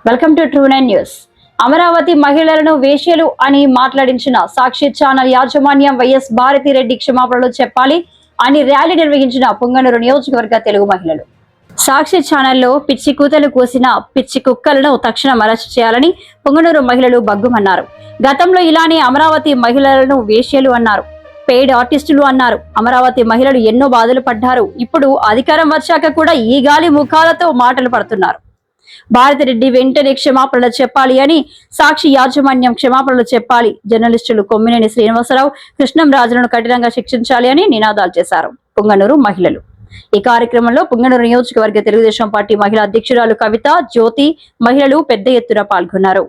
Welcome to true 9 news. Amaravati మహిళలను వేశ్యలు అని మాట్లాడించిన సాక్షి channel యాజమాన్యం వైఎస్ భారతిరెడ్డి క్షమాపణలు చెప్పాలి అని ర్యాలీ నిర్వహించిన పుంగనూరు నియోజకవర్గ తెలుగు మహిళలు. సాక్షి ఛానల్లో పిచ్చి కూతలు కూసిన పిచ్చి కుక్కలను తక్షణం అరెస్ట్ చేయాలని పుంగనూరు మహిళలు బగ్గుమన్నారు. గతంలో ఇలానే అమరావతి మహిళలను వేశ్యలు అన్నారు, పెయిడ్ ఆర్టిస్టులు అన్నారు. అమరావతి మహిళలు ఎన్నో బాధలు పడ్డారు. ఇప్పుడు అధికారం వచ్చాక కూడా ఈ గాలి ముఖాలతో మాటలు పడుతున్నారు. భారతిరెడ్డి వెంటనే క్షమాపణలు చెప్పాలి అని సాక్షి యాజమాన్యం క్షమాపణలు చెప్పాలి. జర్నలిస్టులు కొమ్మినేని శ్రీనివాసరావు, కృష్ణంరాజులను కఠినంగా శిక్షించాలి అని నినాదాలు చేశారు పుంగనూరు మహిళలు. ఈ కార్యక్రమంలో పుంగనూరు నియోజకవర్గ తెలుగుదేశం పార్టీ మహిళా అధ్యక్షురాలు కవిత, జ్యోతి మహిళలు పెద్ద ఎత్తున పాల్గొన్నారు.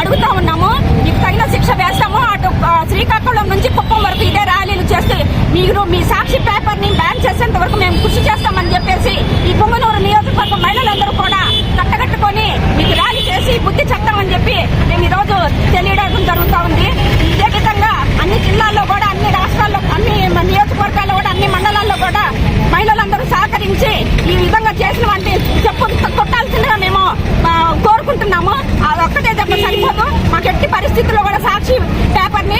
అడుగుతా ఉన్నాము. మీకు తగిన శిక్ష వేస్తాము. అటు శ్రీకాకుళం నుంచి కుప్పం వరకు ఇదే ర్యాలీలు చేస్తే మీరు మీ సాక్షి పేపర్ ని బ్యాన్ చేసేంత వరకు మేము కృషి చేస్తామని చెప్పేసి ఈ పుంగనూరు నియోజకవర్గ మహిళలందరూ కూడా కట్టగట్టుకొని మీకు ర్యాలీ చేసి బుద్ధి చెప్తామని చెప్పి మేము ఈ రోజు తెలియడం జరుగుతూ ఉంది. ఇదే విధంగా అన్ని జిల్లాల్లో కూడా, అన్ని రాష్ట్రాల్లో, అన్ని నియోజకవర్గాల్లో కూడా, అన్ని మండలాల్లో కూడా మహిళలందరూ సహకరించి ఈ విధంగా చేసిన వాటిని కొట్టాల్సిందిగా మేము కోరుకుంటున్నాము. అది ఒక్కటే దెబ్బ సరిపోదు. మాకు ఎట్టి పరిస్థితుల్లో కూడా సాక్షి పేపర్ ని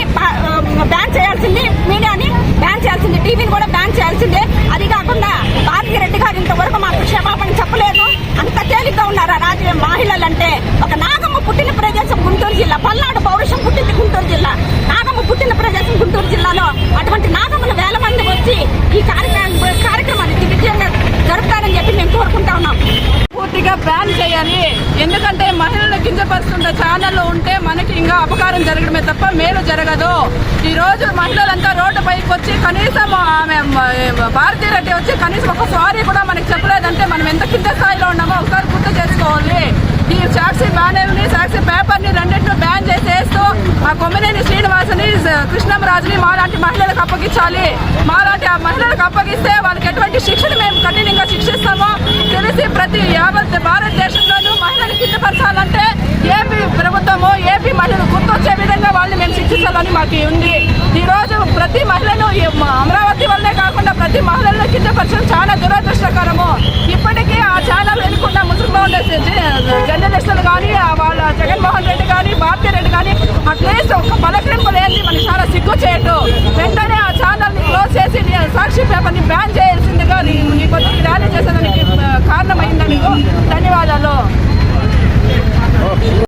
బ్యాన్ చేయాల్సింది, మీడియాని బ్యాన్ చేయాల్సింది, టీవీని కూడా బ్యాన్ చేయాల్సిందే. అది కాకుండా భారతిరెడ్డి గారు ఇంతవరకు మాకు క్షమాపణ చెప్పలేదు. అంత తేలిగ్గా ఉన్నారు రాజకీయ మహిళలంటే. ఒక నాగమ్మ పుట్టిన ప్రదేశం గుంటూరు జిల్లా, పల్నాడు పౌరుషం పుట్టింది గుంటూరు జిల్లా. నాగమ్మ పుట్టిన ప్రదేశం గుంటూరు జిల్లాలో అటువంటి నాగమ్మలు వేల మంది వచ్చి ఈ కార్యక్రమాన్ని విజయంగా జరుపుతారని చెప్పి మేము కోరుకుంటా ఉన్నాం. పూర్తిగా బ్యాన్ చేయాలి. ఎందుకంటే మహిళలు కించపరుస్తున్న ఛానల్లో ఉంటే మనకి ఇంకా అపకారం జరగడమే తప్ప మేలు జరగదు. ఈ రోజు మహిళలంతా రోడ్డు పైకి వచ్చి కనీసం ఆమె భారతిరెడ్డి వచ్చి కనీసం ఒక సారీ కూడా మనకి చెప్పలేదంటే మనం ఎంత కింద స్థాయిలో ఉన్నామో ఒకసారి గుర్తు చేసుకోవాలి. ఈ సాక్షి బ్యానర్ని, సాక్షి పేపర్ని రెండింటిని బ్యాన్ చేసేస్తూ ఆ కొమ్మినేని శ్రీనివాసుని, కృష్ణంరాజుని మాలాంటి మహిళలకు అప్పగించాలి. మాలాంటి ఆ మహిళలకు అప్పగిస్తే వాళ్ళకి ఎటువంటి శిక్షను మేము కఠినంగా శిక్షిస్తామో తెలిసి ప్రతి యావత్ భారతదేశంలోనూ మహిళలు కిందపరచాలంటే ఏపీ ప్రభుత్వము, ఏపీ మహిళలు గుర్తొచ్చే విధంగా వాళ్ళని మేము శిక్షించాలని మాకు ఉంది. ఈ రోజు ప్రతి మహిళను అమరావతి వల్లే కాకుండా ప్రతి మహిళలను కిందపరచడం చాలా దురదృష్టకరము. ఇప్పటికీ ఆ ఛానల్ వెనుకున్న ముస్లిం జర్నలిస్టులు కానీ, వాళ్ళ జగన్మోహన్ రెడ్డి కానీ, భారతిరెడ్డి కానీ అట్లీస్ట్ ఒక పలకరింపు లేని మనకి చాలా సిగ్గు చేయటం. వెంటనే ఆ ఛానల్ ని క్లోజ్ చేసి సాక్షి పేపర్ ని బ్యాన్ చేయాల్సిందిగా